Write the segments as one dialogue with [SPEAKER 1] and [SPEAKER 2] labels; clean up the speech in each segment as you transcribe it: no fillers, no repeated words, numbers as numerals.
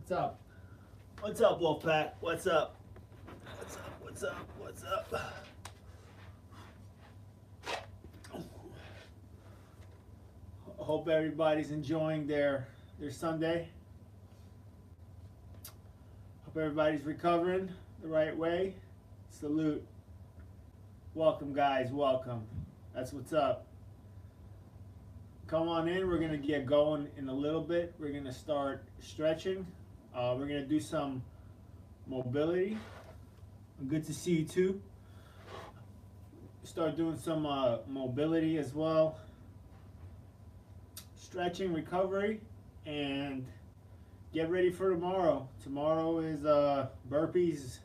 [SPEAKER 1] What's up?
[SPEAKER 2] What's up, Wolfpack? What's up? What's up? What's up? What's up? Hope everybody's enjoying their Sunday. Hope everybody's recovering the right way. Salute. Welcome, guys. Welcome. That's what's up. Come on in. We're gonna get going in a little bit. We're gonna start stretching. We're gonna do some mobility. Good to see you too. Start doing some mobility as well. Stretching, recovery, and get ready for tomorrow. Tomorrow is burpees,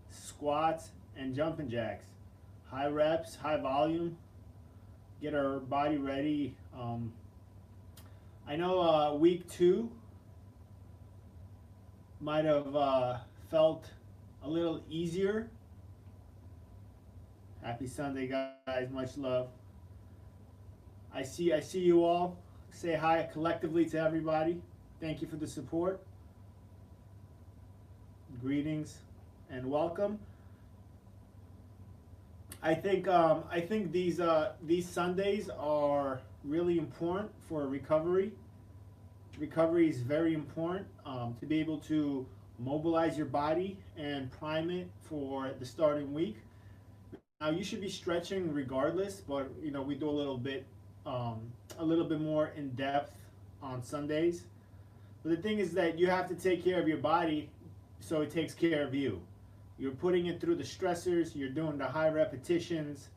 [SPEAKER 2] squats, and jumping jacks. High reps, high volume. Get our body ready. I know week 2 might have felt a little easier. Happy Sunday, guys. Much love. I see you all. Say hi collectively to everybody. Thank you for the support. Greetings and welcome. I think these Sundays are really important for recovery. Recovery is very important to be able to mobilize your body and prime it for the starting week. Now you should be stretching regardless, but we do a little bit more in depth on Sundays. But the thing is that you have to take care of your body so it takes care of you. You're putting it through the stressors, you're doing the high repetitions.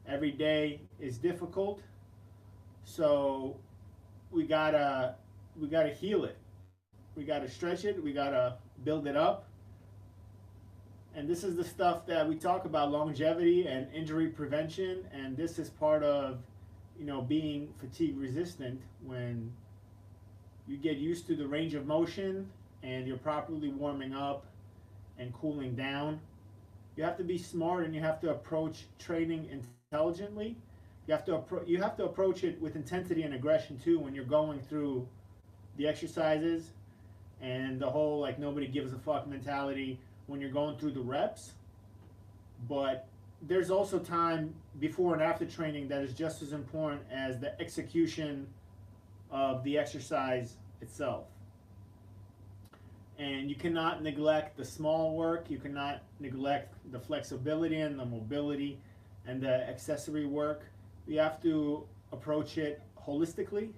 [SPEAKER 2] Every day is difficult. So we gotta heal it. We gotta stretch it, we gotta build it up. And this is the stuff that we talk about, longevity and injury prevention, and this is part of being fatigue resistant. When you get used to the range of motion and you're properly warming up and cooling down, you have to be smart and you have to approach training intelligently. You have to approach it with intensity and aggression too when you're going through the exercises, and the whole like nobody gives a fuck mentality when you're going through the reps. But there's also time before and after training that is just as important as the execution of the exercise itself. And you cannot neglect the small work, you cannot neglect the flexibility and the mobility and the accessory work. You have to approach it holistically,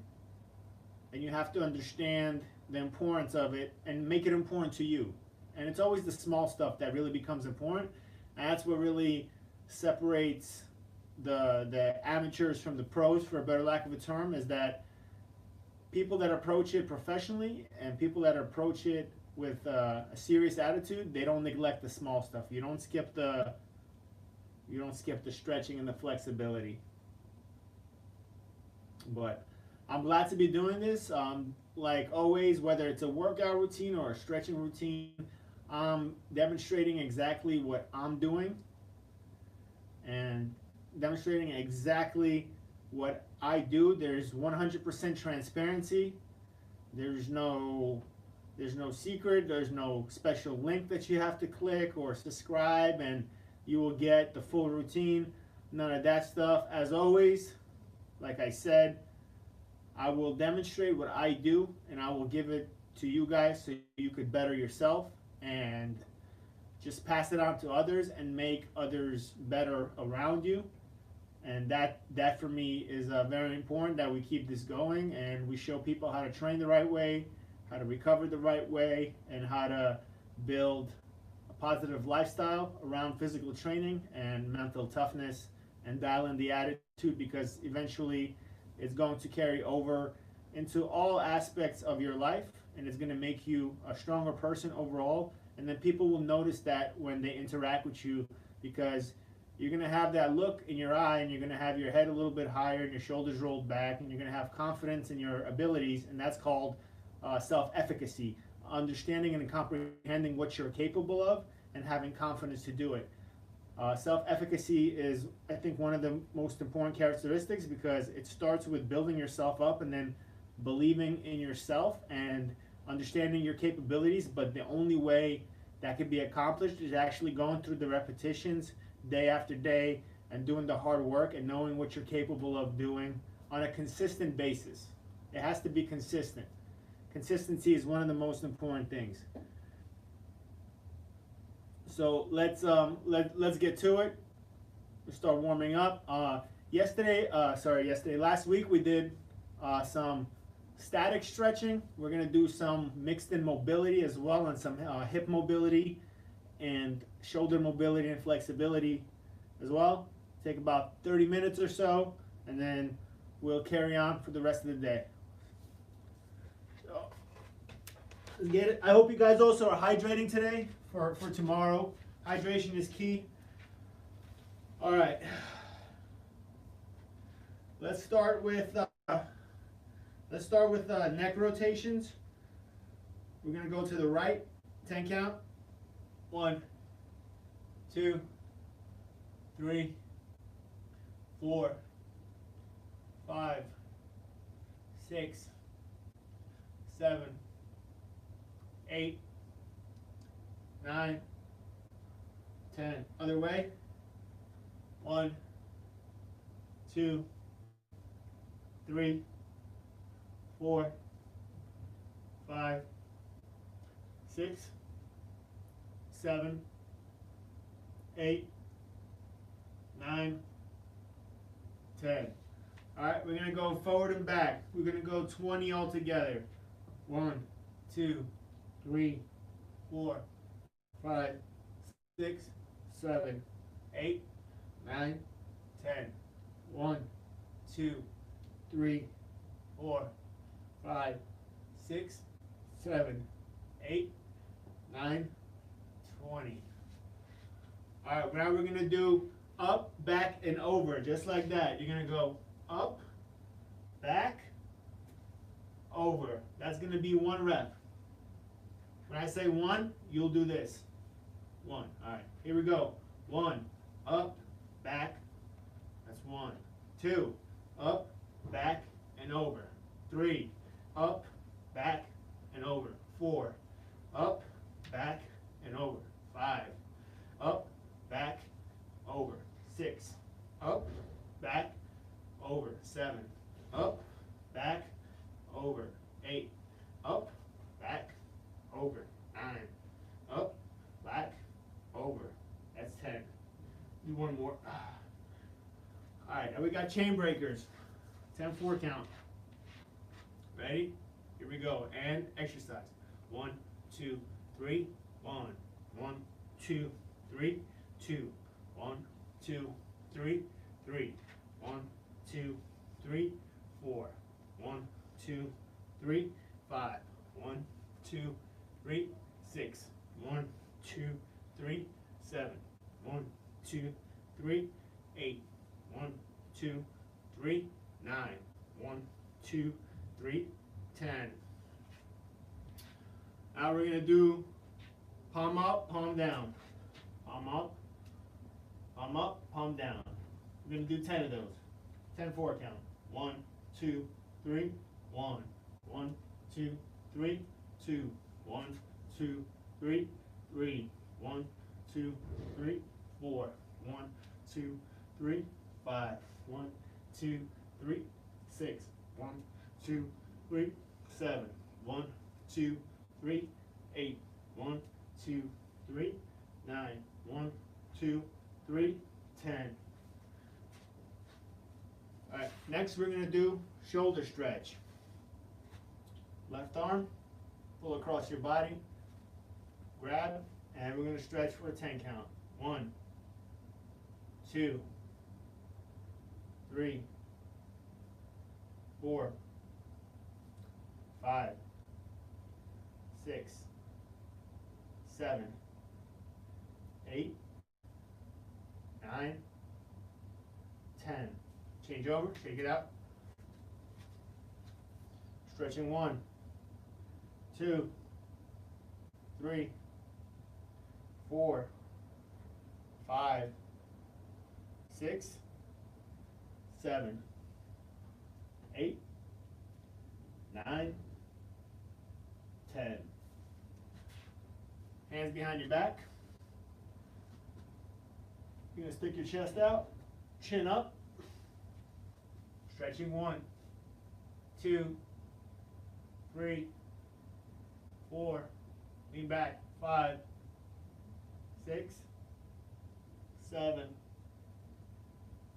[SPEAKER 2] and you have to understand the importance of it and make it important to you. And it's always the small stuff that really becomes important. And that's what really separates the amateurs from the pros, for a better lack of a term, is that people that approach it professionally and people that approach it with a serious attitude, they don't neglect the small stuff. You don't skip the stretching and the flexibility. But I'm glad to be doing this. Like always, whether it's a workout routine or a stretching routine, I'm demonstrating exactly what I'm doing and demonstrating exactly what I do. There's 100% transparency. There's no secret. There's no special link that you have to click or subscribe and you will get the full routine. None of that stuff. As always, like I said, I will demonstrate what I do and I will give it to you guys so you could better yourself and just pass it on to others and make others better around you. And that for me is very important, that we keep this going and we show people how to train the right way, how to recover the right way, and how to build a positive lifestyle around physical training and mental toughness, and dial in the attitude, because eventually it's going to carry over into all aspects of your life and it's going to make you a stronger person overall. And then people will notice that when they interact with you, because you're going to have that look in your eye and you're going to have your head a little bit higher and your shoulders rolled back and you're going to have confidence in your abilities, and that's called self-efficacy, understanding and comprehending what you're capable of and having confidence to do it. Self-efficacy is, I think, one of the most important characteristics, because it starts with building yourself up and then believing in yourself and understanding your capabilities, but the only way that can be accomplished is actually going through the repetitions day after day and doing the hard work and knowing what you're capable of doing on a consistent basis. It has to be consistent. Consistency is one of the most important things. So let's get to it. We'll start warming up. Last week we did some static stretching. We're gonna do some mixed in mobility as well, and some hip mobility and shoulder mobility and flexibility as well. Take about 30 minutes or so, and then we'll carry on for the rest of the day. So, let's get it. I hope you guys also are hydrating today for tomorrow. Hydration is key. All right. Let's start with neck rotations. We're gonna go to the right, 10 count. 1, 2, 3, 4, 5, 6, 7, 8, 9, 10. Other way. 1, 2, 3, 4, 5, 6, 7, 8, 9, 10. All right, we're gonna go forward and back. We're gonna go 20 altogether. 1, 2, 3, 4, 5, 6, 7, 8, 9, 10. 1, 2, 3, 4, 5, 6, 7, 8, 9, 20. All right, now we're gonna do up, back, and over, just like that. You're gonna go up, back, over. That's gonna be 1 rep. When I say 1, you'll do this. 1. All right, here we go. 1, up, back. That's 1. 2, up, back, and over. 3, up, back, and over. 4, up, back, and over. 5, up, back, over. 6, up, back, over. 7, up, back, over. 8, up, back, over. 9, up, back, over. That's 10. Do one more. All right, now we got chain breakers. 10-4 count. Ready? Here we go. And exercise. 1, 2, 3. 1, 1, 2, 3. 2, 1, 2, 3. 3, 1, 2, 3. 4, 1, 2, 3. 5, 1, 2, 3. 6, 1, 2, 3. 7, 1, 2, 3. 8, 1, 2, 3. 9, 1, 2, 3. 10. Now we're going to do palm up, palm down. Palm up, palm down. We're going to do 10 of those. 10-4 count. 1, 2, 3. 1, 1, 2, 3. 2, 1, 2, 3. 3, 1, 2, 3. 4, 1, 2, 3. 5, 1, 2, 3. 6, 1, 2, 3. 7, 1, 2, 3. 8, 1, 2, 3. 9, 1, 2, 3. 10. All right, next we're going to do shoulder stretch. Left arm, pull across your body, grab, and we're going to stretch for a 10 count. 1, 2, 3, 4, 5, 6, 7, 8, 9, 10. Change over, shake it out. Stretching 1, 2, 3, 4, 5, 6, 7, 8, 9, 10. Hands behind your back. You're going to stick your chest out, chin up, stretching 1, 2, 3, 4, lean back, 5, 6, 7,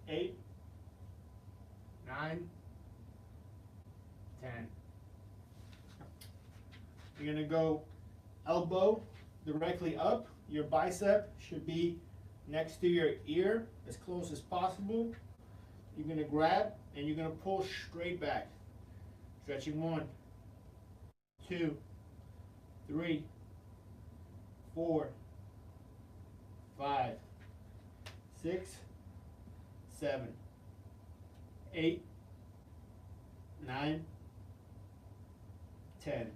[SPEAKER 2] 8, 9, 10. You're going to go elbow directly up. Your bicep should be next to your ear as close as possible. You're going to grab and you're going to pull straight back. Stretching 1, 2, 3, 4, 5, 6, 7, 8, 9, 10.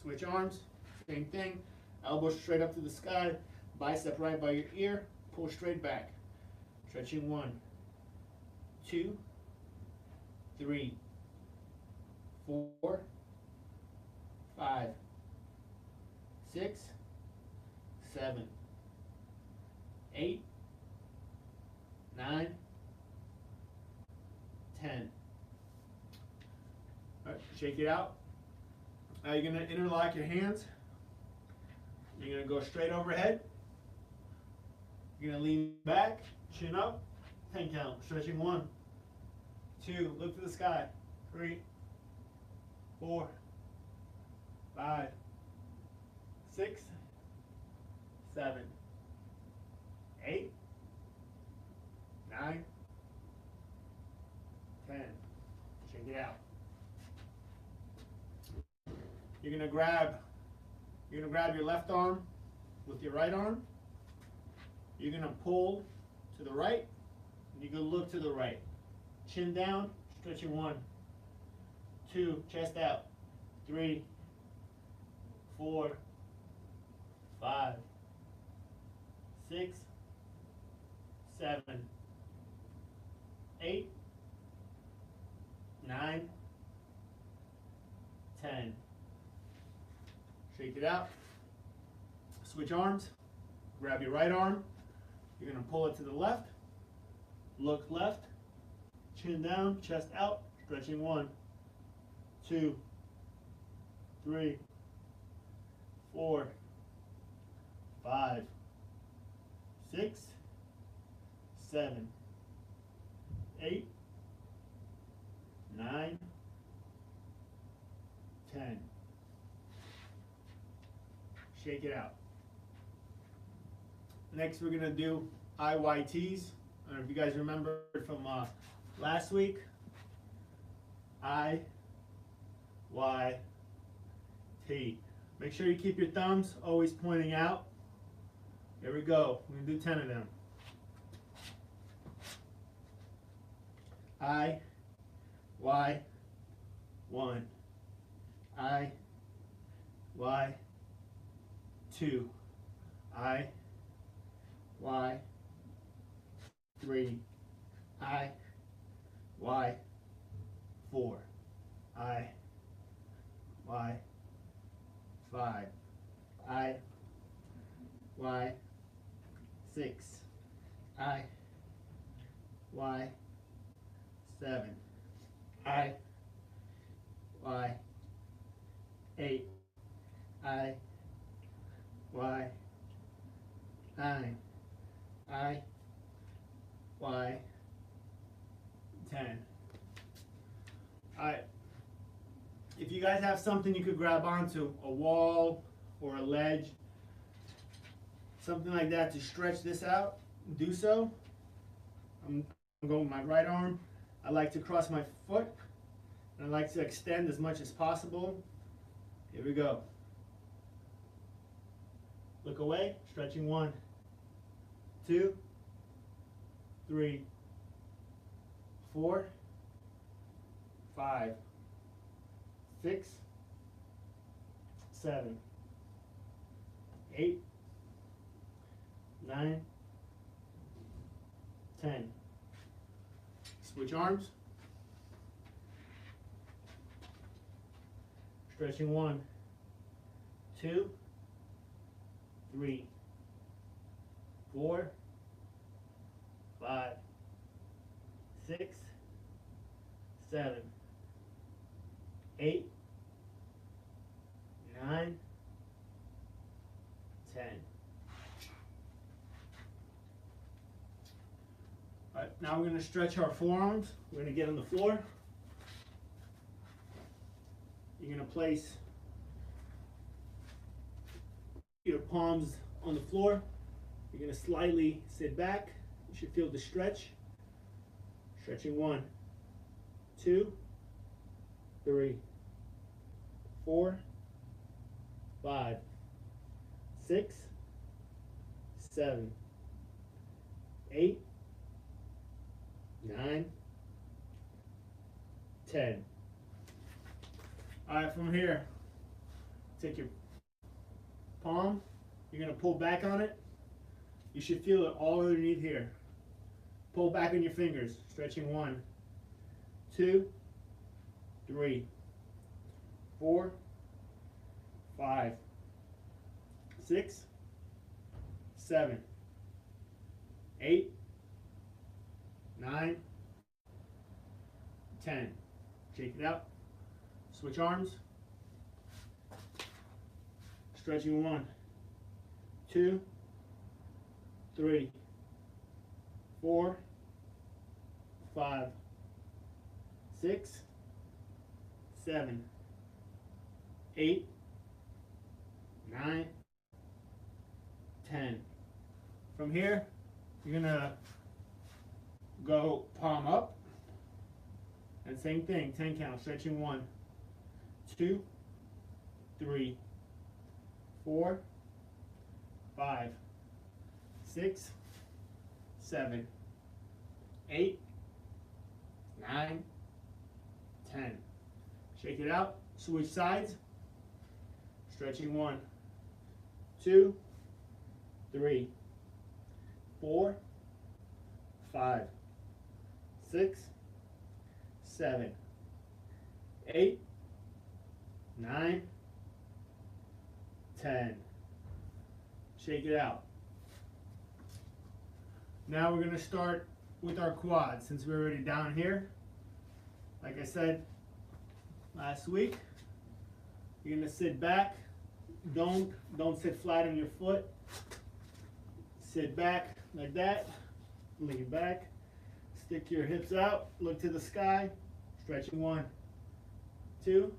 [SPEAKER 2] Switch arms, same thing. Elbow straight up to the sky, bicep right by your ear, pull straight back. Stretching 1, 2, 3, 4, 5, 6, 7, 8, 9, 10. All right, shake it out. Now you're going to interlock your hands. You're going to go straight overhead. You're going to lean back, chin up, 10 count. Stretching 1, 2, look to the sky. 3, 4, 5, 6, 7, 8, 9, 10. Shake it out. You're gonna grab your left arm with your right arm. You're gonna pull to the right, and you're gonna look to the right. Chin down, stretching 1, 2, chest out, 3, 4, 5, 6, 7, 8, 9, 10. Shake it out. Switch arms. Grab your right arm. You're going to pull it to the left. Look left. Chin down, chest out. Stretching 1, 2, 3, 4, 5, 6, 7, 8, 9, 10. Shake it out. Next, we're going to do IYTs. I don't know if you guys remember from last week. I, Y, T. Make sure you keep your thumbs always pointing out. Here we go. We're going to do 10 of them. I, Y, 1. I, Y, 2. I, Y, 3. I, Y, 4. I, Y, 5. I, Y, 6. I, Y, 7. I, Y, 8. I, Y, 9. I, Y, 10. Alright. If you guys have something you could grab onto, a wall or a ledge, something like that to stretch this out, do so. I'm going with my right arm. I like to cross my foot, and I like to extend as much as possible. Here we go. Look away, stretching 1, 2, 3, 4, 5, 6, 7, 8, 9, 10. Switch arms. Stretching 1, 2, 3, 4, 5, 6, 7, 8, 9, 10. All right, now we're going to stretch our forearms. We're going to get on the floor. You're going to place your palms on the floor. You're going to slightly sit back. You should feel the stretch. Stretching 1, 2, 3, 4, 5, 6, 7, 8, 9, 10. All right, from here, take your palm. You're going to pull back on it. You should feel it all underneath here. Pull back on your fingers. Stretching 1, 2, 3, 4, 5, 6, 7, 8, 9, 10. Shake it out. Switch arms. Stretching 1, 2, 3, 4, 5, 6, 7, 8, 9, 10. From here, you're gonna go palm up. And same thing, 10 count, stretching 1, 2, 3, 4, 5, 6, 7, 8, 9, 10. Shake it out, switch sides. Stretching 1, 2, 3, 4, 5, 6, 7, 8, 9, 10. Shake it out. Now we're going to start with our quads since we're already down here. Like I said last week, you're going to sit back. Don't sit flat on your foot. Sit back like that. Lean back. Stick your hips out. Look to the sky. Stretching 1, 2,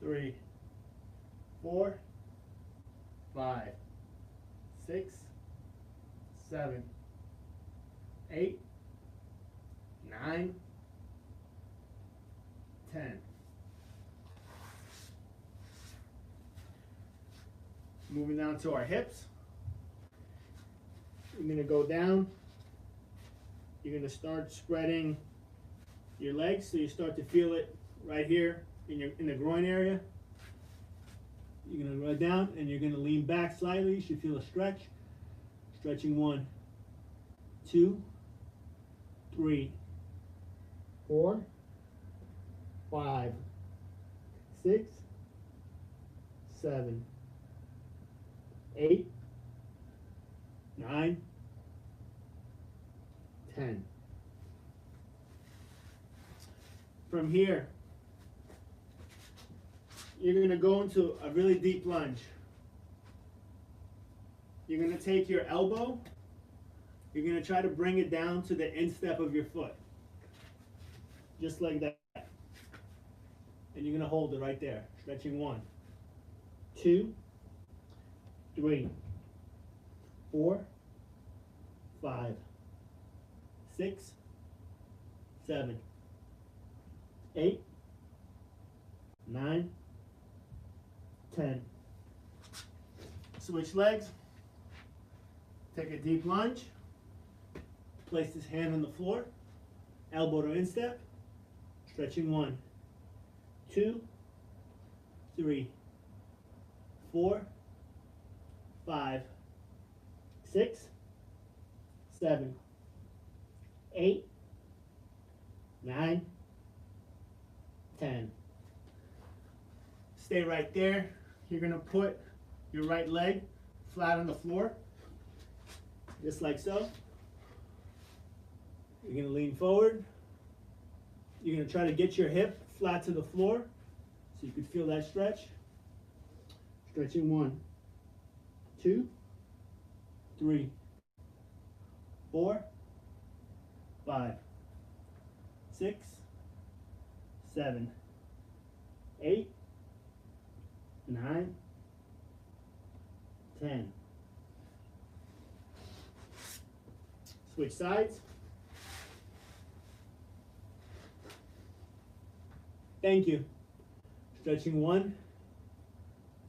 [SPEAKER 2] 3, 4, 5, 6, 7, 8, 9, 10. Moving down to our hips. You're going to go down. You're going to start spreading your legs so you start to feel it right here in the groin area. You're going to go down and you're going to lean back slightly. You should feel a stretch. Stretching 1, 2, 3, 4, 5, 6, 7, 8, 9, 10. From here, you're going to go into a really deep lunge. You're going to take your elbow, you're going to try to bring it down to the instep of your foot. Just like that. And you're going to hold it right there. Stretching 1, 2, 3, 4, 5, 6, 7, 8, 9, 10. Switch legs. Take a deep lunge. Place this hand on the floor. Elbow to instep. Stretching 1, 2, 3, 4, 5, 6, 7, 8, 9, 10. Stay right there. you're gonna put your right leg flat on the floor, just like so. You're gonna lean forward. You're gonna try to get your hip flat to the floor so you can feel that stretch. Stretching 1, 2, 3, 4, 5, 6, 7, 8, 9, 10. Switch sides. Thank you. Stretching 1,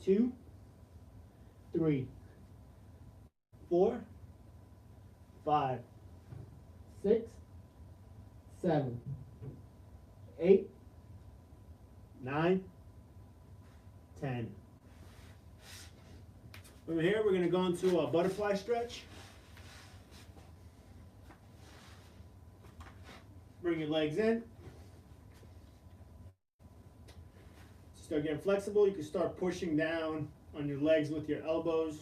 [SPEAKER 2] 2, 3, 4, 5, 6, 7, 8, 9, 10. From here, we're going to go into a butterfly stretch. Bring your legs in. Start getting flexible. You can start pushing down on your legs with your elbows.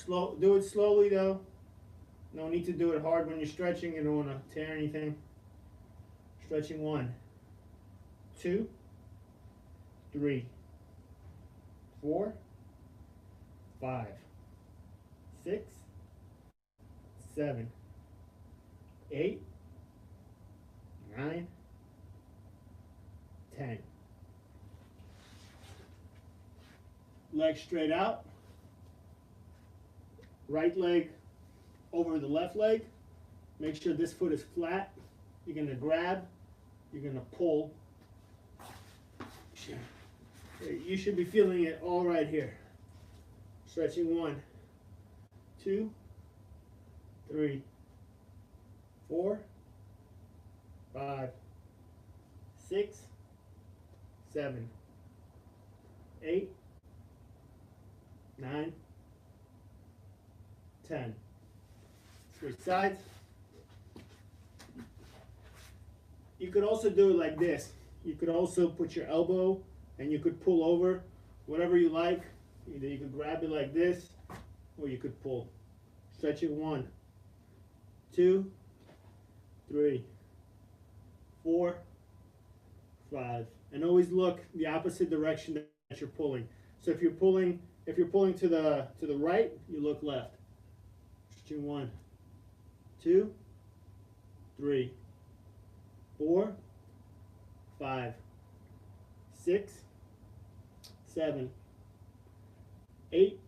[SPEAKER 2] Do it slowly though. No need to do it hard when you're stretching. You don't want to tear anything. Stretching 1, 2, 3, 4, 5, 6, 7, 8, 9, 10. Leg straight out. Right leg over the left leg. Make sure this foot is flat. You're going to grab. You're going to pull. You should be feeling it all right here. Stretching 1, 2, 3, 4, 5, 6, 7, 8, 9, 10. Switch sides. You could also do it like this. You could also put your elbow and you could pull over, whatever you like. Either you could grab it like this or you could pull. Stretching 1, 2, 3, 4, 5. And always look the opposite direction that you're pulling. So if you're pulling to the right, you look left. Stretching 1, 2, 3, 4, 5, 6, 7, 8,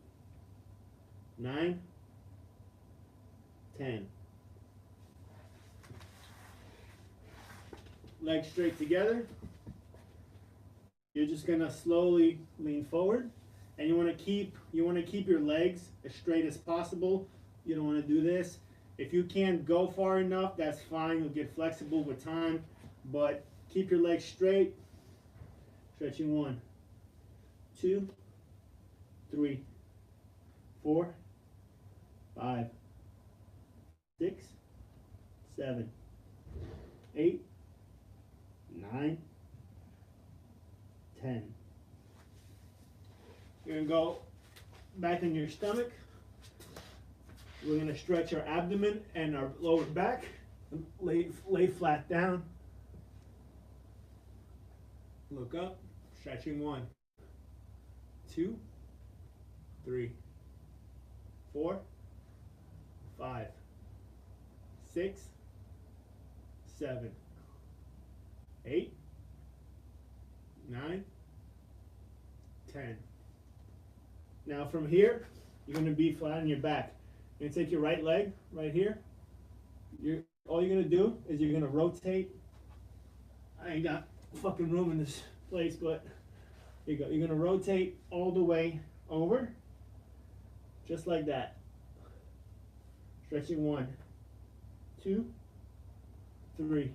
[SPEAKER 2] 9, 10. Legs straight together. You're just gonna slowly lean forward, and you want to keep your legs as straight as possible. You don't want to do this. If you can't go far enough, that's fine. You'll get flexible with time, but keep your legs straight. Stretching 1, 2, 3, 4, 5, 6, 7, 8, 9, 10. You're going to go back on your stomach. We're going to stretch our abdomen and our lower back. Lay flat down. Look up. Stretching 1, 2, 3, 4, 5, 6, 7, 8, 9, 10. Now from here, you're going to be flat on your back. You're going to take your right leg right here. All you're going to do is you're going to rotate. I ain't got fucking room in this place, but here you go. You're going to rotate all the way over, just like that. Stretching 1, 2, 3,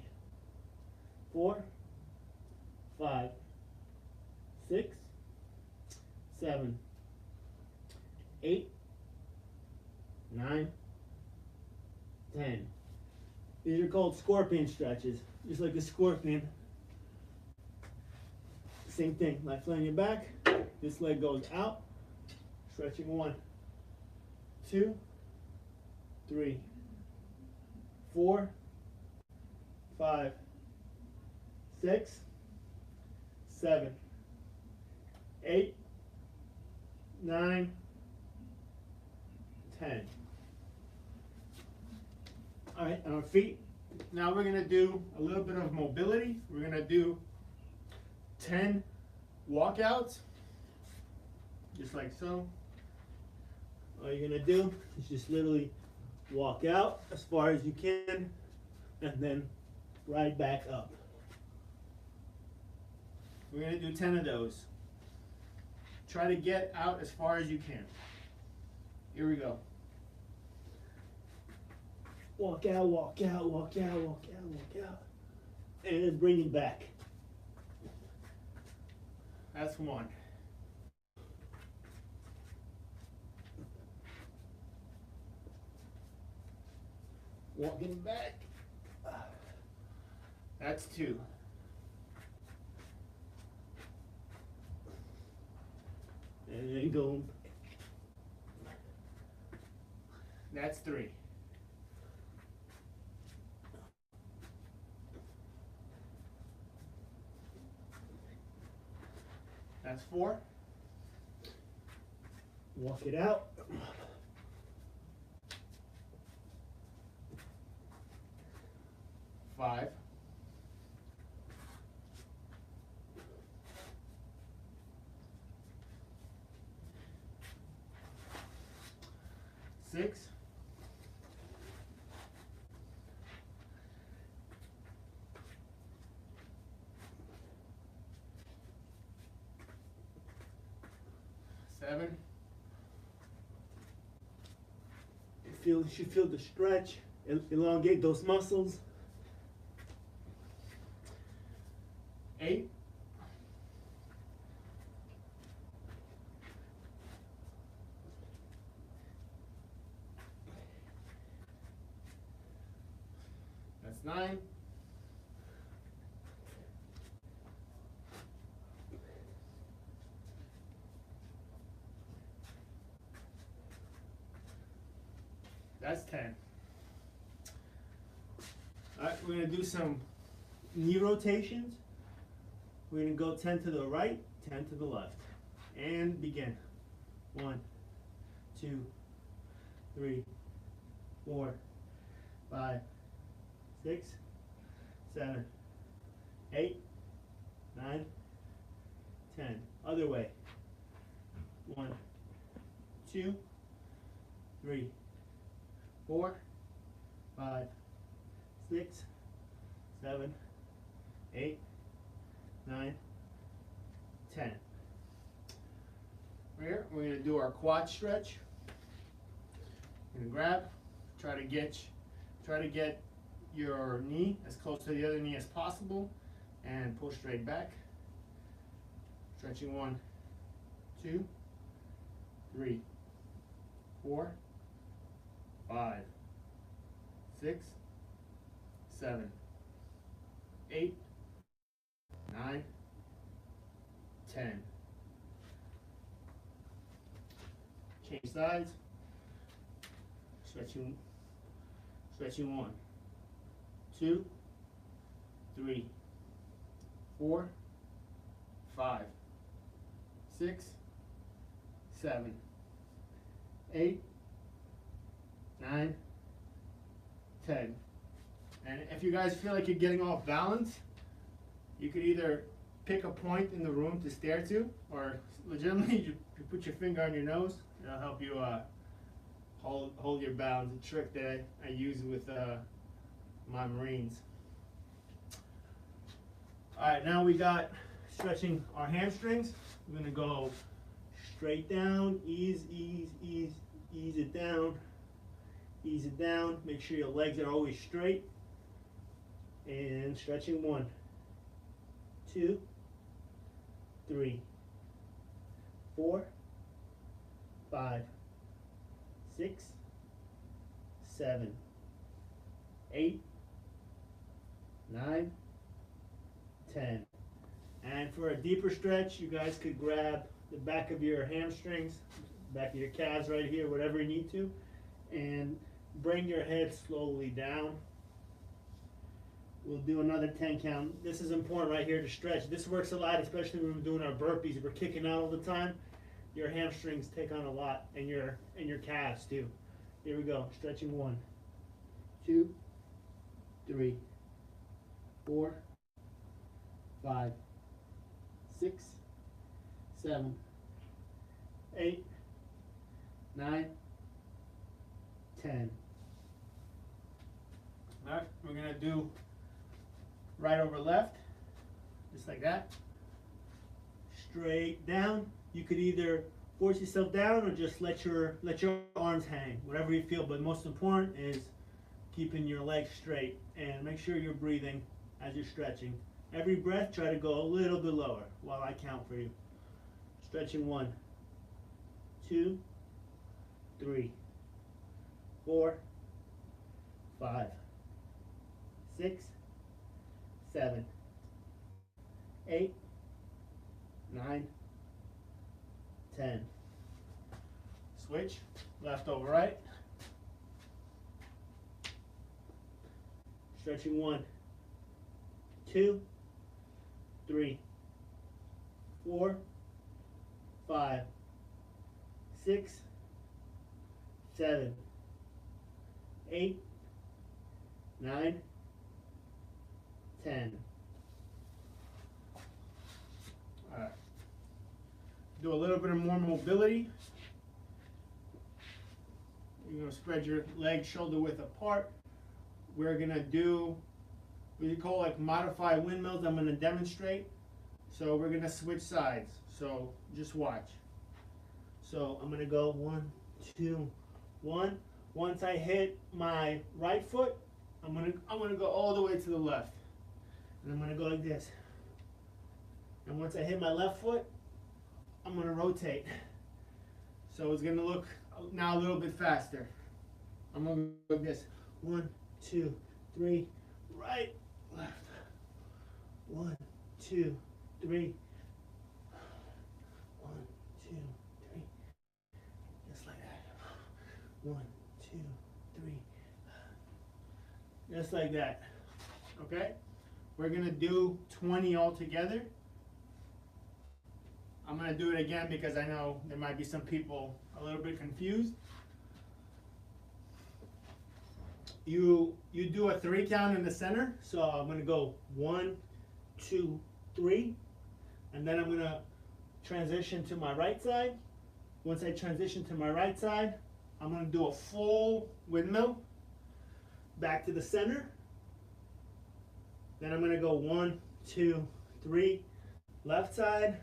[SPEAKER 2] 4, 5, 6, 7, 8, 9, 10. These are called scorpion stretches, just like a scorpion. Same thing, lie flat on your back, This leg goes out. Stretching 1, 2, 3, 4, 5, 6, 7, 8, 9, 10. All right, on our feet. Now we're gonna do a little bit of mobility. We're gonna do 10 walkouts, just like so. All you're gonna do is just literally walk out as far as you can and then ride back up. We're gonna do 10 of those. Try to get out as far as you can. Here we go. Walk out, walk out, walk out, walk out, walk out. And then bring it back. That's 1. Walking back. That's 2. And then go. That's 3. That's 4. Walk it out. 5. 6. 7. You should feel the stretch, elongate those muscles. 8. 9. 10. All right, we're going to do some knee rotations. We're going to go 10 to the right, 10 to the left. And begin. 1, 2, 3, 4, 5, 6, 7, 8, 9, 10. Other way. 1, 2, 3, 4, 5, 6, 7, 8, 9, 10. Here, we're going to do our quad stretch. We're going to grab, try to get your knee as close to the other knee as possible, and pull straight back. Stretching 1, 2, 3, 4, 5, 6, 7, 8, 9, 10. Change sides. Stretching 1, 2, 3, 4, 5, 6, 7, 8, 9, 10. And if you guys feel like you're getting off balance, you could either pick a point in the room to stare to, or legitimately you put your finger on your nose. It'll help you hold your balance. A trick that I use with my Marines. All right, now we got stretching our hamstrings. We're gonna go straight down, ease it down, ease it down. Make sure your legs are always straight. And stretching 1, 2, 3, 4, 5, 6, 7, 8, 9, 10. And for a deeper stretch, you guys could grab the back of your hamstrings, back of your calves right here, whatever you need to, and bring your head slowly down. We'll do another 10 count. This is important right here to stretch. This works a lot, especially when we're doing our burpees. If we're kicking out all the time, your hamstrings take on a lot, and your calves too. Here we go. Stretching 1, 2, 3, 4, 5, 6, 7, 8, 9, 10. All right, we're gonna do right over left, just like that. Straight down. You could either force yourself down or just let your arms hang, whatever you feel. But most important is keeping your legs straight, and make sure you're breathing as you're stretching. Every breath, try to go a little bit lower while I count for you. Stretching 1, 2, 3, 4, 5, 6, 7, 8, 9, 10. Switch, left over right. Stretching 1, 2, 3, 4, 5, 6, 7, 8, 9, 10. All right. Do a little bit of more mobility. You're going to spread your legs shoulder width apart. We're going to do what you call like modified windmills. I'm going to demonstrate. So we're going to switch sides. So just watch. So I'm going to go 1, 2, 1. Once I hit my right foot, I'm gonna go all the way to the left. And I'm going to go like this. And once I hit my left foot, I'm going to rotate. So it's going to look now a little bit faster. I'm going to go like this. 1, 2, 3, right, left. 1, 2, 3. 1, 2, 3. Just like that. 1, 2, 3. Just like that. Okay? We're going to do 20 altogether. I'm going to do it again because I know there might be some people a little bit confused. You do a 3 count in the center. So I'm going to go 1, 2, 3. And then I'm going to transition to my right side. Once I transition to my right side, I'm going to do a full windmill back to the center. Then I'm going to go 1, 2, 3, left side.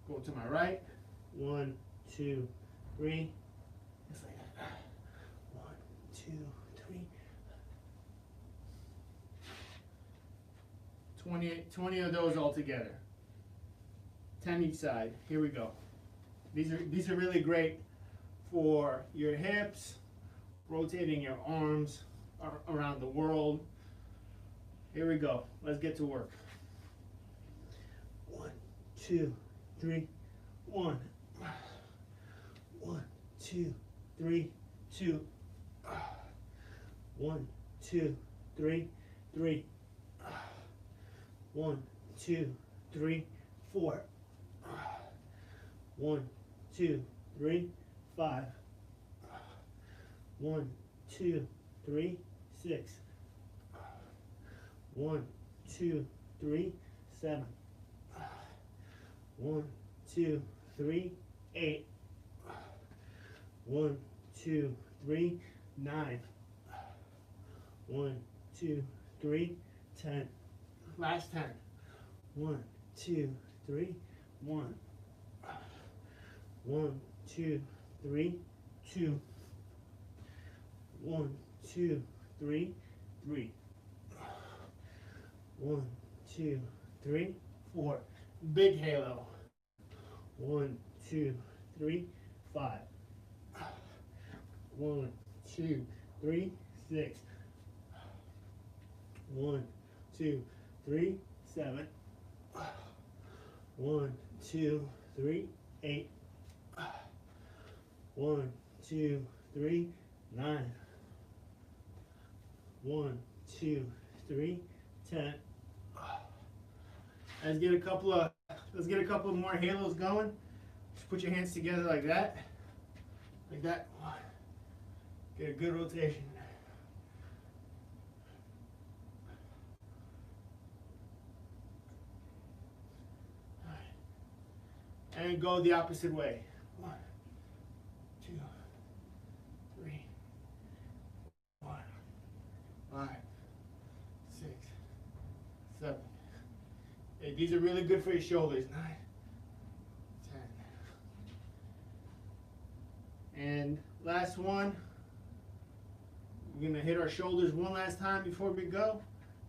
[SPEAKER 2] Go to my right. 1, 2, 3. Just like that. 1, 2, 3. 20 of those all together. 10 each side. Here we go. These are really great for your hips, rotating your arms around the world. Here we go. Let's get to work. 1, 2, 3, 1. 1, 2, 3, 2. 1, 2, 3, 3. 1, 2, 3, 4. 1, 2, 3, 5. 1, 2, 3, 6. 1, 2, 3, 7. 1, 2, 3, 8. 1, 2, 3, 9. 1, 2, 3, 10. Last 10. 1, 2, 3, 1. 1, 2, 3, 2. 1, 2, 3, 3. 1, 2, 3, 4. Big halo. 1, 2, 3, 5. 1, 2, 3, 6. 1, 2, 3, 7. 1, 2, 3, 8. 1, 2, 3, 9. 1, 2, 3, 10. Let's get a couple of more halos going. Just put your hands together like that. Like that. Get a good rotation. And go the opposite way. 1, 2, 3, 4, 5, 6, 7, 8. These are really good for your shoulders. 9, 10. And last one. We're gonna hit our shoulders one last time before we go.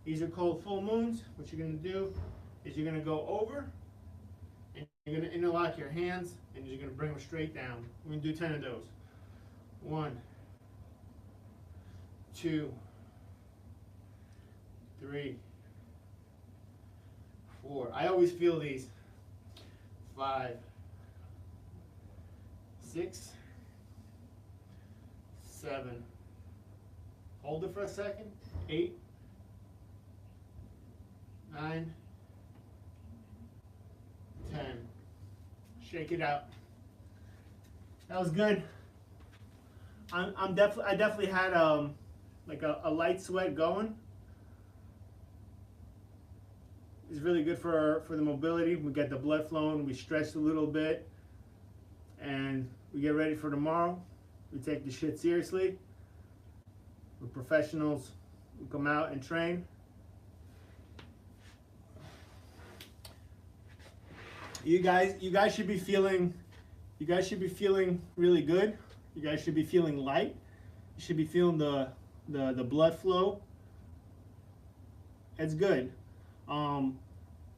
[SPEAKER 2] These are called full moons. What you're gonna do is you're gonna go over. And you're going to interlock your hands, and you're going to bring them straight down. We're going to do 10 of those. 1, 2, 3, 4. I always feel these. 5, 6, 7. Hold it for a second. 8, 9, 10. Shake it out. That was good. I definitely had like a light sweat going. It's really good for the mobility. We get the blood flowing. We stretch a little bit, and we get ready for tomorrow. We take the shit seriously. We're professionals. We come out and train. You guys should be feeling really good. You guys should be feeling light. You should be feeling the blood flow. It's good.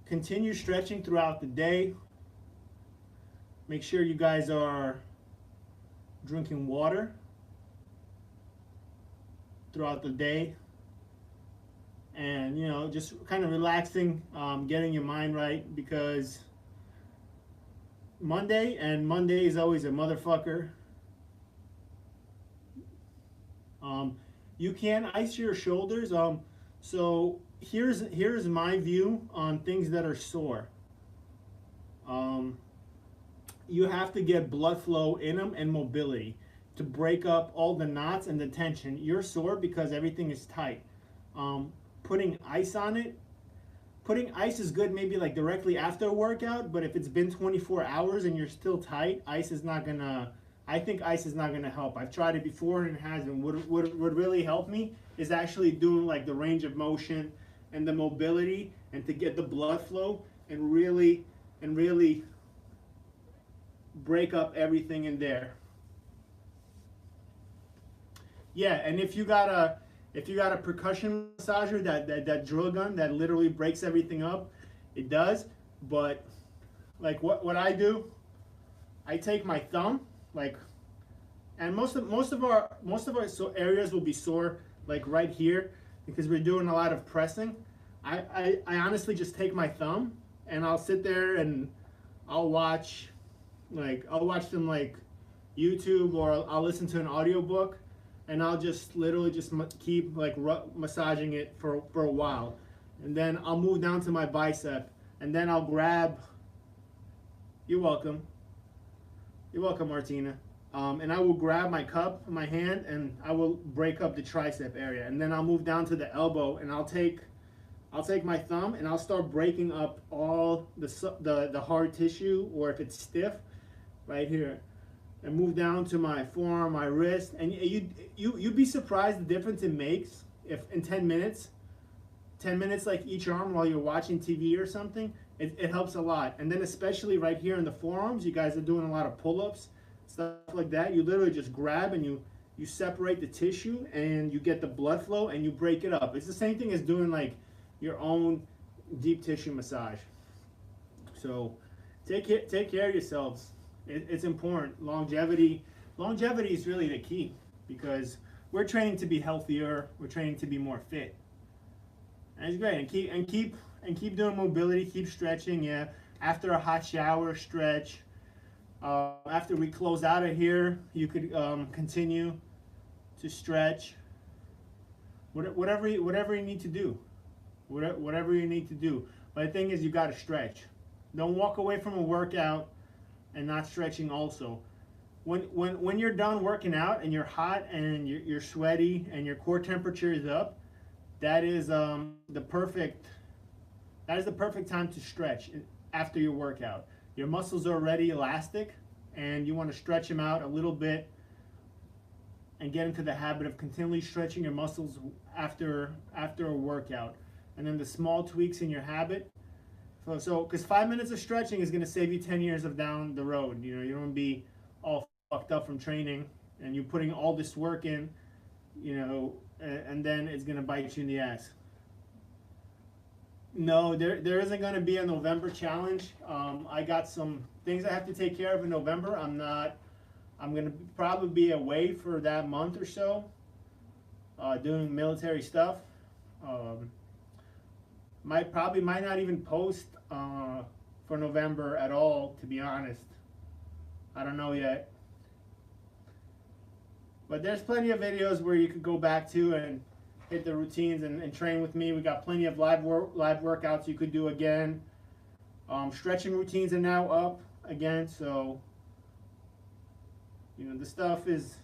[SPEAKER 2] Continue stretching throughout the day. Make sure you guys are drinking water throughout the day. And, you know, just kind of relaxing, getting your mind right, because Monday is always a motherfucker. You can ice your shoulders. So here's my view on things that are sore. You have to get blood flow in them and mobility to break up all the knots and the tension. You're sore because everything is tight. Putting ice on it. Putting ice is good maybe like directly after a workout, but if it's been 24 hours and you're still tight, I think ice is not gonna help. I've tried it before and it hasn't. What really helped me is actually doing like the range of motion and the mobility, and to get the blood flow and really break up everything in there. Yeah, and if you got a percussion massager, that drill gun that literally breaks everything up, it does. But like what I do, I take my thumb, like, and most of our areas will be sore, like right here, because we're doing a lot of pressing. I honestly just take my thumb and I'll sit there and I'll watch some like YouTube, or I'll listen to an audiobook. And I'll just literally just keep like massaging it for a while. And then I'll move down to my bicep. And then I'll grab, you're welcome, Martina. And I will grab my cup in my hand and I will break up the tricep area. And then I'll move down to the elbow and I'll take my thumb and I'll start breaking up all the hard tissue, or if it's stiff, right here. And move down to my forearm, my wrist, and you'd be surprised the difference it makes if in 10 minutes like each arm while you're watching TV or something. It helps a lot. And then especially right here in the forearms, you guys are doing a lot of pull-ups, stuff like that. You literally just grab and you separate the tissue and you get the blood flow and you break it up. It's the same thing as doing like your own deep tissue massage. So take care of yourselves. It's important. Longevity is really the key, because we're training to be healthier. We're training to be more fit. And it's great. And keep doing mobility. Keep stretching. Yeah. After a hot shower, stretch. After we close out of here, you could continue to stretch. Whatever you need to do. Whatever you need to do. But the thing is, you got to stretch. Don't walk away from a workout and not stretching also. When you're done working out and you're hot and you're sweaty and your core temperature is up, that is the perfect time to stretch after your workout. Your muscles are already elastic and you want to stretch them out a little bit and get into the habit of continually stretching your muscles after a workout. And then the small tweaks in your habit. So, because 5 minutes of stretching is going to save you 10 years of down the road. You know, you don't want to be all fucked up from training and you're putting all this work in, you know, and then it's going to bite you in the ass. No, there isn't going to be a November challenge. I got some things I have to take care of in November. I'm going to probably be away for that month or so, doing military stuff. Might not even post for November at all, to be honest. I don't know yet. But there's plenty of videos where you could go back to and hit the routines and train with me. We got plenty of live workouts you could do again. Stretching routines are now up again, so you know the stuff is.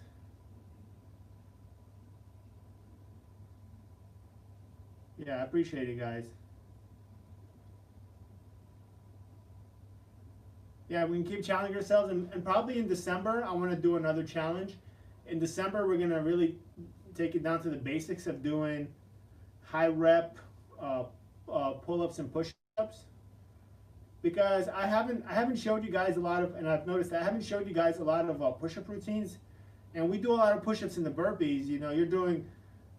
[SPEAKER 2] Yeah, I appreciate it, guys. Yeah, we can keep challenging ourselves, and probably in December, I want to do another challenge. In December, we're gonna really take it down to the basics of doing high rep pull-ups and push-ups, because I haven't showed you guys a lot of, and I've noticed that I haven't showed you guys a lot of push-up routines, and we do a lot of push-ups in the burpees. You know, you're doing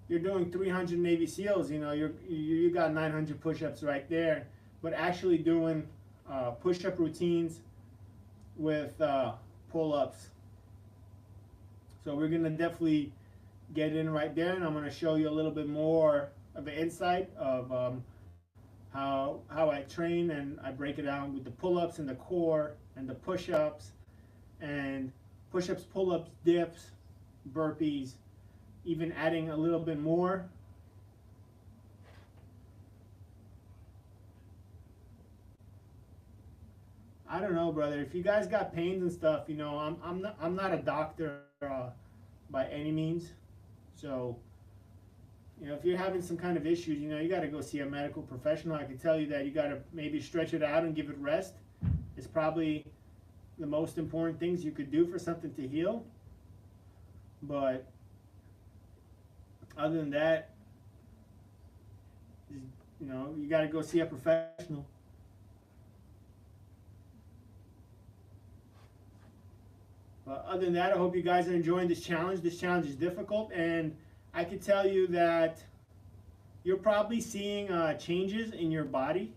[SPEAKER 2] 300 Navy SEALs. You know, you got 900 push-ups right there, but actually doing push-up routines with pull-ups. So we're gonna definitely get in right there, and I'm gonna show you a little bit more of an insight of how I train, and I break it down with the pull-ups and the core and the push-ups and push-ups, pull-ups, dips, burpees, even adding a little bit more. I don't know, brother. If you guys got pains and stuff, you know, I'm not a doctor by any means. So, you know, if you're having some kind of issues, you know, you got to go see a medical professional. I can tell you that you got to maybe stretch it out and give it rest. It's probably the most important things you could do for something to heal. But other than that, you know, you got to go see a professional. But other than that, I hope you guys are enjoying this challenge. This challenge is difficult, and I can tell you that you're probably seeing changes in your body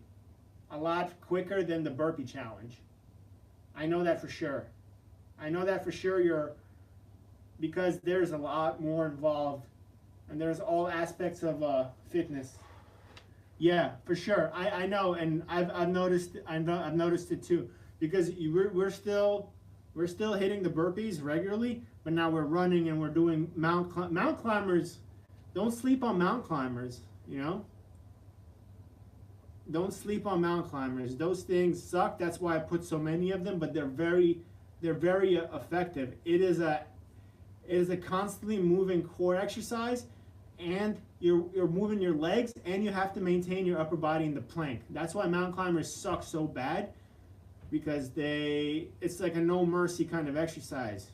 [SPEAKER 2] a lot quicker than the burpee challenge. I know that for sure. I know that for sure. Because there's a lot more involved, and there's all aspects of fitness. Yeah, for sure. I know, and I've noticed. I've noticed it too, because we're still hitting the burpees regularly, but now we're running and we're doing mount climbers. Don't sleep on mount climbers, you know? Don't sleep on mount climbers. Those things suck. That's why I put so many of them, but they're very effective. It is a constantly moving core exercise, and you're moving your legs, and you have to maintain your upper body in the plank. That's why mount climbers suck so bad, because it's like a no mercy kind of exercise.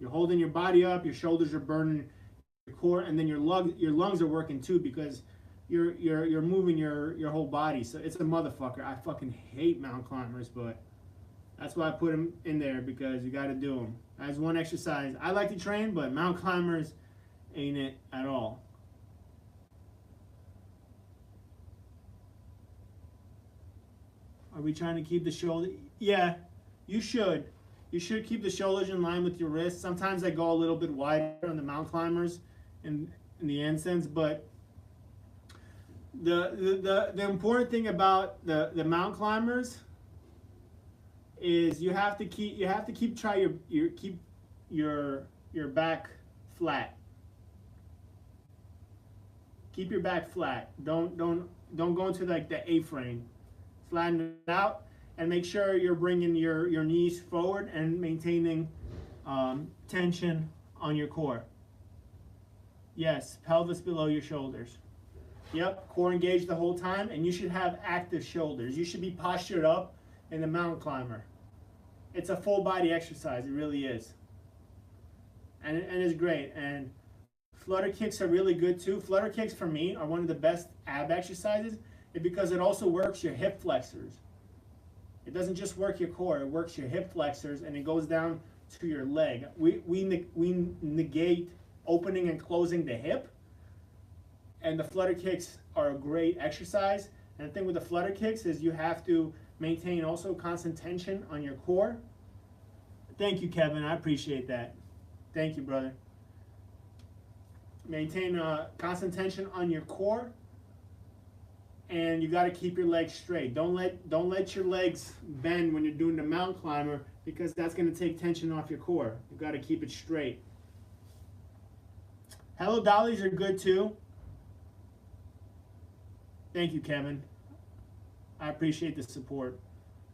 [SPEAKER 2] You're holding your body up, your shoulders are burning, your core, and then your lungs are working too, because you're moving your whole body. So it's a motherfucker. I fucking hate mount climbers, but that's why I put them in there, because you got to do them as one exercise. I like to train, but mount climbers ain't it at all. Are we trying to keep the shoulder? Yeah, you should. You should keep the shoulders in line with your wrists. Sometimes I go a little bit wider on the mount climbers in the incense, but the important thing about the mount climbers is try keep your back flat. Keep your back flat. Don't go into like the A-frame. Flatten it out and make sure you're bringing your knees forward and maintaining tension on your core. Yes, pelvis below your shoulders. Yep, core engaged the whole time, and you should have active shoulders. You should be postured up in the mountain climber. It's a full body exercise, it really is. And it's great. And flutter kicks are really good too. Flutter kicks for me are one of the best ab exercises because it also works your hip flexors. It doesn't just work your core, it works your hip flexors and it goes down to your leg. We negate opening and closing the hip, and the flutter kicks are a great exercise. And the thing with the flutter kicks is you have to maintain also constant tension on your core. Thank you, Kevin. I appreciate that. Thank you, brother. Maintain constant tension on your core, and you got to keep your legs straight. Don't let your legs bend when you're doing the mountain climber because that's going to take tension off your core. You got to keep it straight. Hello dollies are good too. Thank you, Kevin. I appreciate the support.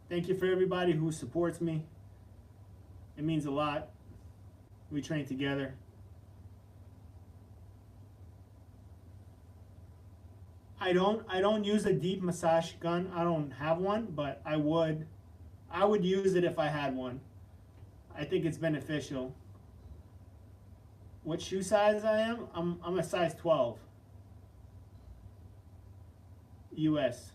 [SPEAKER 2] Thank you for everybody who supports me. It means a lot. We train together. I don't use a deep massage gun. I don't have one, but I would use it if I had one. I think it's beneficial. What shoe size I am? I'm a size 12. US.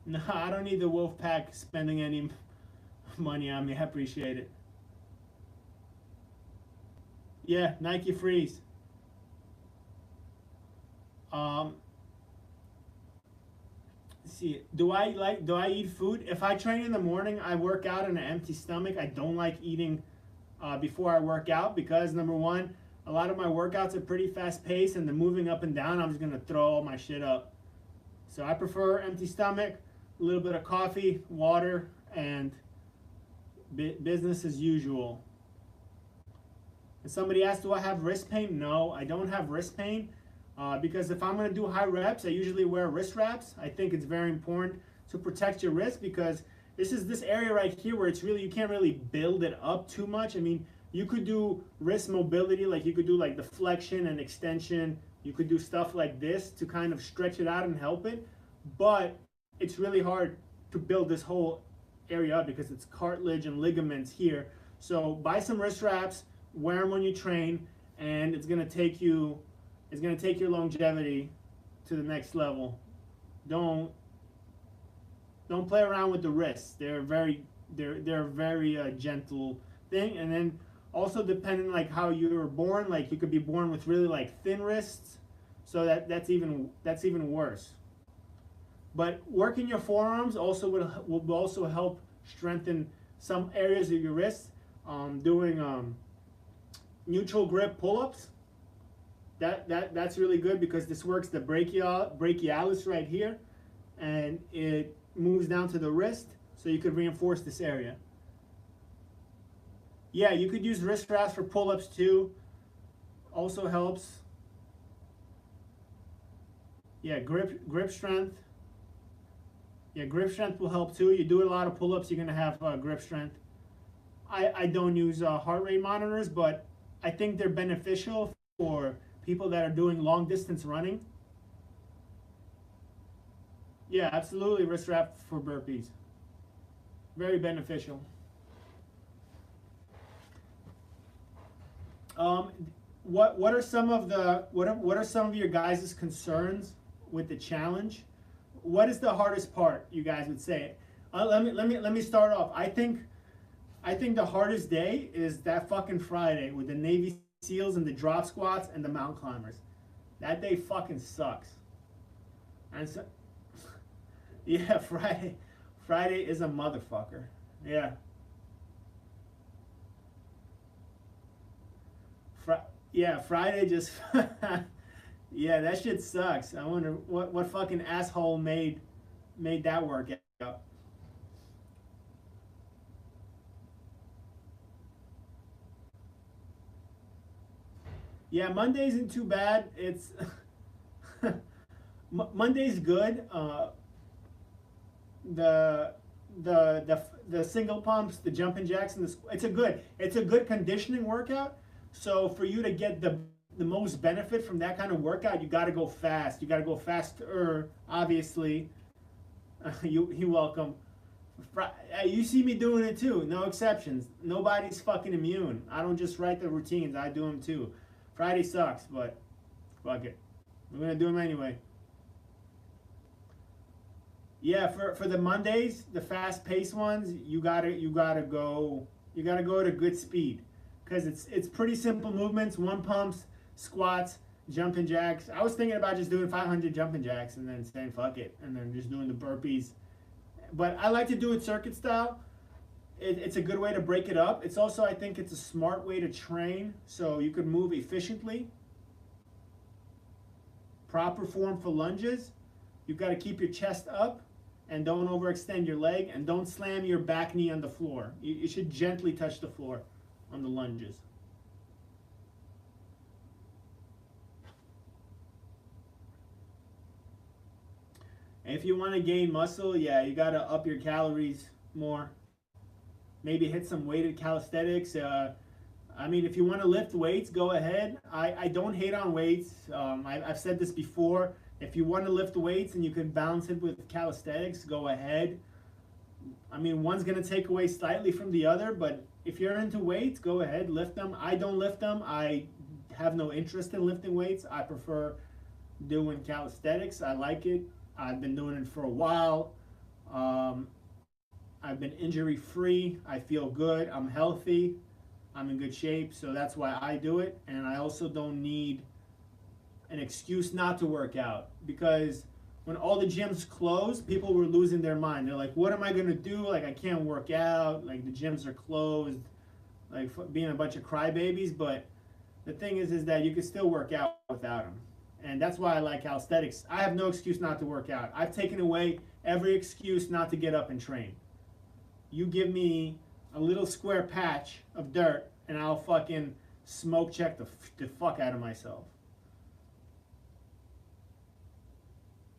[SPEAKER 2] No, I don't need the wolf pack spending any money on me. I appreciate it. Yeah, Nike Freeze. See, do I eat food? If I train in the morning, I work out on an empty stomach. I don't like eating before I work out because number one, a lot of my workouts are pretty fast paced and the moving up and down, I'm just gonna throw all my shit up. So I prefer empty stomach, a little bit of coffee, water, and business as usual. And somebody asked, do I have wrist pain? No, I don't have wrist pain. Because if I'm going to do high reps, I usually wear wrist wraps. I think it's very important to protect your wrist because this area right here where it's really, you can't really build it up too much. I mean, you could do wrist mobility, like you could do like the flexion and extension. You could do stuff like this to kind of stretch it out and help it. But it's really hard to build this whole area up because it's cartilage and ligaments here. So buy some wrist wraps, wear them when you train, and it's going to take your longevity to the next level. Don't play around with the wrists. They're a very gentle thing. And then also depending like how you were born, like you could be born with really like thin wrists, so that's even worse. But working your forearms also will also help strengthen some areas of your wrists. Doing neutral grip pull-ups. That's really good because this works the brachialis right here, and it moves down to the wrist, so you could reinforce this area. Yeah, you could use wrist wraps for pull-ups too. Also helps. Yeah, grip strength. Yeah, grip strength will help too. You do a lot of pull-ups, you're gonna have grip strength. I don't use heart rate monitors, but I think they're beneficial for people that are doing long distance running. Yeah, absolutely, wrist wrap for burpees. Very beneficial. What are some of your guys' concerns with the challenge? What is the hardest part, you guys would say? Let me start off. I think the hardest day is that fucking Friday with the Navy SEALs and the drop squats and the mountain climbers. That day fucking sucks. And so, yeah, Friday is a motherfucker. Yeah. Friday just yeah, that shit sucks. I wonder what fucking asshole made made that workout. Yeah, Monday isn't too bad. It's Monday's good. The the single pumps, the jumping jacks, and it's a good conditioning workout. So for you to get the most benefit from that kind of workout, you got to go fast. You got to go faster. Obviously, you welcome. You see me doing it too. No exceptions. Nobody's fucking immune. I don't just write the routines. I do them too. Friday sucks, but fuck it. We're gonna do them anyway. Yeah, for the Mondays, the fast paced ones, you gotta go at a good speed, because it's pretty simple movements: one pumps, squats, jumping jacks. I was thinking about just doing 500 jumping jacks and then saying fuck it, and then just doing the burpees. But I like to do it circuit style. It's a good way to break it up. It's also, I think, it's a smart way to train, so you could move efficiently. Proper form for lunges. You've got to keep your chest up and don't overextend your leg, and don't slam your back knee on the floor. You should gently touch the floor on the lunges. And if you want to gain muscle, yeah, you got to up your calories more. Maybe hit some weighted calisthenics. I mean, if you want to lift weights, go ahead. I don't hate on weights. I've said this before. If you want to lift weights and you can balance it with calisthenics, go ahead. I mean, one's going to take away slightly from the other, but if you're into weights, go ahead, lift them. I don't lift them. I have no interest in lifting weights. I prefer doing calisthenics. I like it. I've been doing it for a while. I've been injury free. I feel good. I'm healthy. I'm in good shape. So that's why I do it. And I also don't need an excuse not to work out, because when all the gyms closed, people were losing their mind. They're like, what am I going to do? Like, I can't work out. Like, the gyms are closed. Like, being a bunch of crybabies. But the thing is that you can still work out without them. And that's why I like calisthenics. I have no excuse not to work out. I've taken away every excuse not to get up and train. You give me a little square patch of dirt and I'll fucking smoke check the fuck out of myself.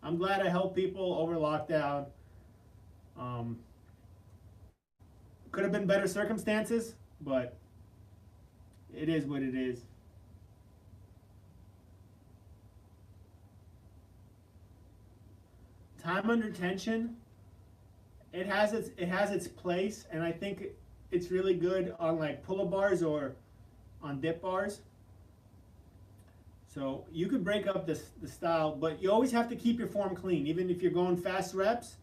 [SPEAKER 2] I'm glad I helped people over lockdown. Could have been better circumstances, but it is what it is. Time under tension, it has its place, and I think it's really good on like pull-up bars or on dip bars. So you could break up the style, but you always have to keep your form clean. Even if you're going fast reps,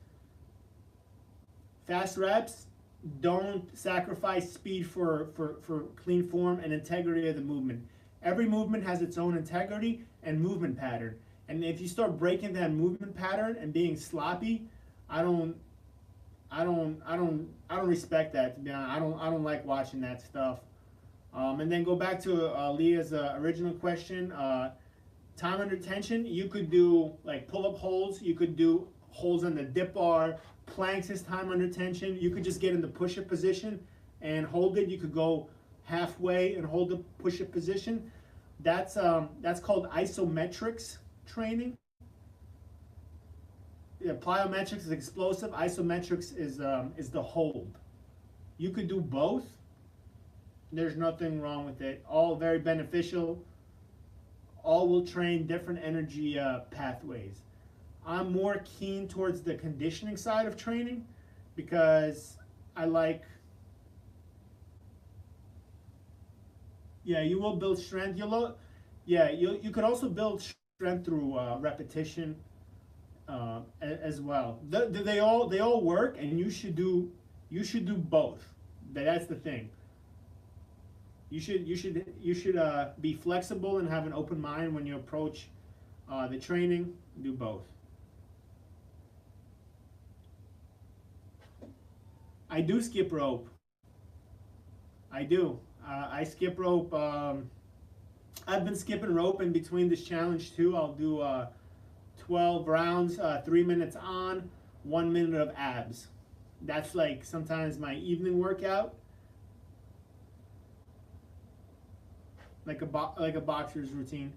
[SPEAKER 2] don't sacrifice speed for clean form and integrity of the movement. Every movement has its own integrity and movement pattern. And if you start breaking that movement pattern and being sloppy, I don't respect that, to be honest. I don't like watching that stuff. And then go back to Leah's original question. Time under tension, you could do like pull-up holds. You could do holds on the dip bar. Planks is time under tension. You could just get in the push-up position and hold it. You could go halfway and hold the push-up position. That's called isometrics training. Yeah, plyometrics is explosive. Isometrics is the hold. You could do both. There's nothing wrong with it. All very beneficial. All will train different energy pathways. I'm more keen towards the conditioning side of training because I like. Yeah, you will build strength. You could also build strength through repetition as well. They all work, and you should do both. That's the thing. You should be flexible and have an open mind when you approach the training. Do both. I do skip rope. I do. I skip rope. I've been skipping rope in between this challenge too. I'll do 12 rounds, 3 minutes on, 1 minute of abs. That's like sometimes my evening workout, like a boxer's routine.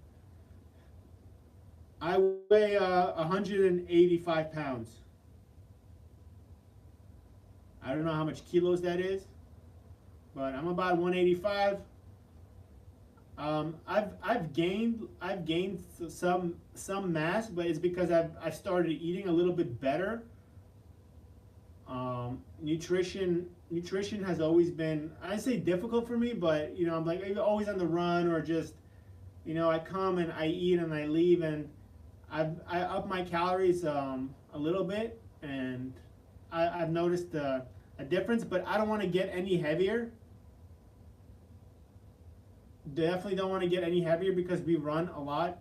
[SPEAKER 2] I weigh 185 pounds. I don't know how much kilos that is, but I'm about 185. I've gained some mass, but it's because I've started eating a little bit better. Nutrition has always been, I say, difficult for me, but I'm like always on the run, or just I come and I eat and I leave, and I up my calories a little bit, and I've noticed a difference, but I don't want to get any heavier. Definitely don't want to get any heavier because we run a lot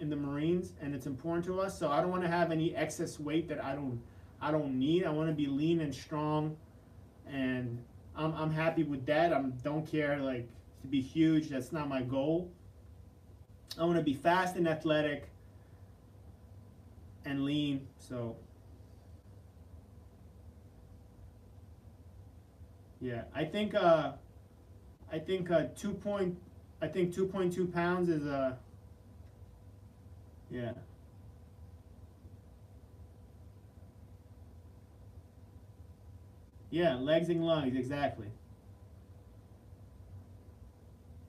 [SPEAKER 2] in the Marines, and it's important to us. So I don't want to have any excess weight that I don't need. I want to be lean and strong, and I'm happy with that. I don't care like to be huge. That's not my goal. I want to be fast and athletic and lean. So yeah, I think 2.2 pounds is yeah. Yeah, legs and lungs, exactly.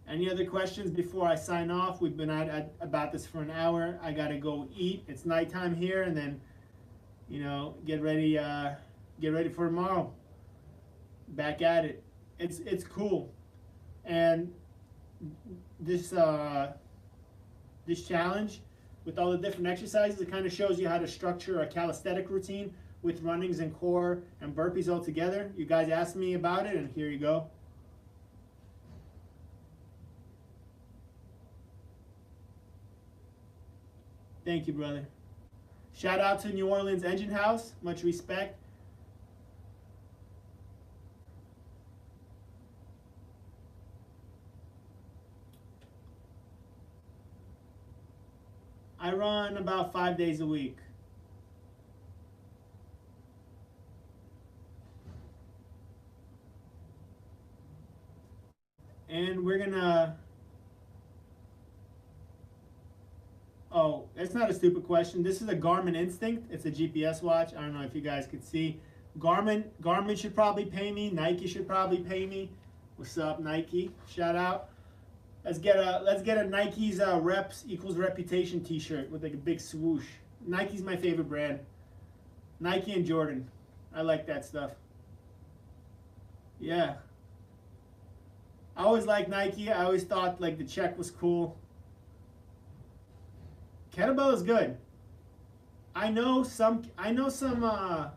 [SPEAKER 2] Any other questions before I sign off? We've been at about this for an hour. I gotta go eat. It's nighttime here, and then get ready for tomorrow. Back at it. It's cool, and this this challenge with all the different exercises, it kind of shows you how to structure a calisthenic routine with runnings and core and burpees all together. You guys asked me about it, and here you go. Thank you, brother. Shout out to New Orleans Engine House. Much respect. I run about 5 days a week. And we're gonna, oh, that's not a stupid question. This is a Garmin Instinct. It's a GPS watch. I don't know if you guys could see. Garmin should probably pay me. Nike should probably pay me. What's up, Nike? Shout out. Let's get a Nike's reps equals reputation T-shirt with like a big swoosh. Nike's my favorite brand. Nike and Jordan. I like that stuff. Yeah. I always liked Nike. I always thought like the check was cool. Kettlebell is good. I know some kettlebell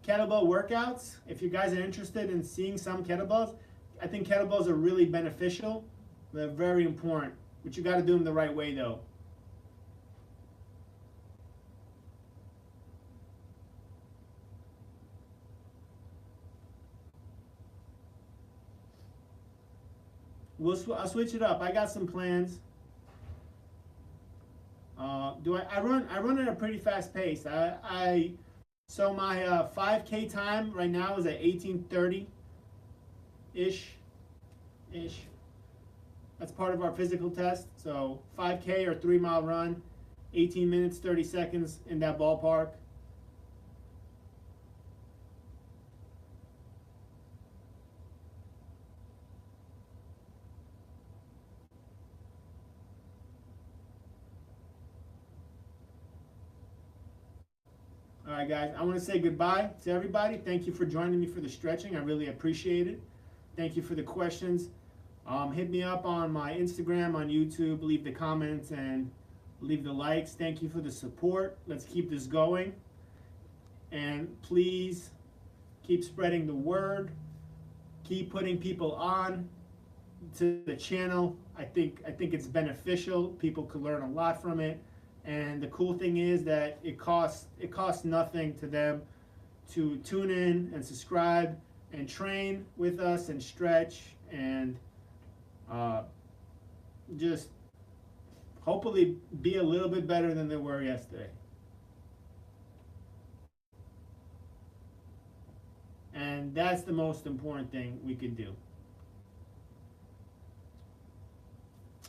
[SPEAKER 2] workouts. If you guys are interested in seeing some kettlebells, I think kettlebells are really beneficial. They're very important, but you got to do them the right way though. I'll switch it up. I got some plans. I run at a pretty fast pace. So my 5K time right now is at 18:30 ish. That's part of our physical test. So 5K or 3 mile run, 18 minutes 30 seconds, in that ballpark. All right, guys. I want to say goodbye to everybody. Thank you for joining me for the stretching. I really appreciate it. Thank you for the questions. Hit me up on my Instagram, on YouTube. Leave the comments and leave the likes. Thank you for the support. Let's keep this going. And please keep spreading the word. Keep putting people on to the channel. I think it's beneficial. People could learn a lot from it. And the cool thing is that it costs nothing to them to tune in and subscribe and train with us and stretch and just hopefully be a little bit better than they were yesterday. And that's the most important thing we could do.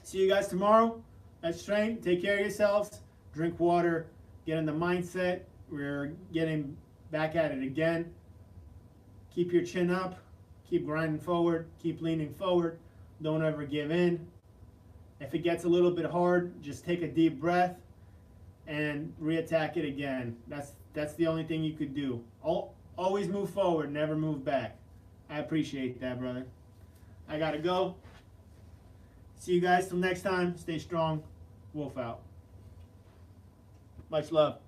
[SPEAKER 2] See you guys tomorrow. Let's train. Take care of yourselves. Drink water. Get in the mindset. We're getting back at it again. Keep your chin up. Keep grinding forward. Keep leaning forward. Don't ever give in. If it gets a little bit hard, just take a deep breath and reattack it again. That's the only thing you could do. Always move forward, never move back. I appreciate that, brother. I gotta go. See you guys till next time. Stay strong. Wolf out. Much love.